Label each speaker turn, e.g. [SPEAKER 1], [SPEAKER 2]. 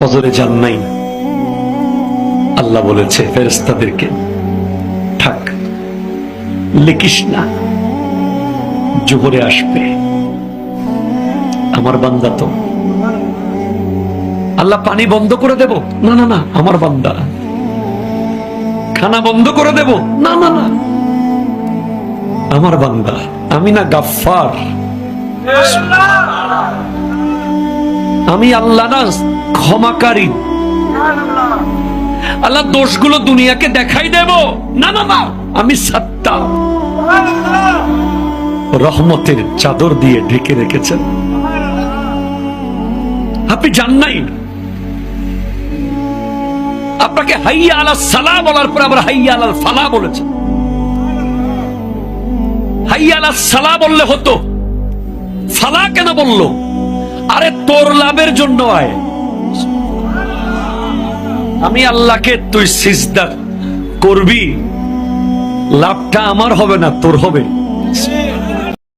[SPEAKER 1] ফজরে যান নাই, আল্লাহ বলেছে ফেরেশতাদেরকে থাক, লিখিস না, জোহরে আসবে। আমার বান্দা তো, আল্লাহ পানি বন্ধ করে দেব? না না না, আমার বান্দা। খানা বন্ধ করে দেব? না না না, আমার বান্দা। আমি না গাফফার, আমি আল্লাহ না ক্ষমাকারী। আল্লাহ দোষগুলো দুনিয়াকে দেখাই দেব? না না না, আমি সাত্তার। রহমতের চাদর দিয়ে ঢেকে রেখেছেন। আপনি জান নাই, আপনাকে হাইয়া আলাস সালাহ বলার পর আবার হাইয়া আলাল ফালাহ বলেছেন। হাইয়া আলাস সালাহ বললে হতো, ফালাহ কেন বললো? আরে তোর লাভের জন্য আয়। আমি আল্লাহকে তুই সিজদা করবি, লাভটা আমার হবে না, তোর হবে।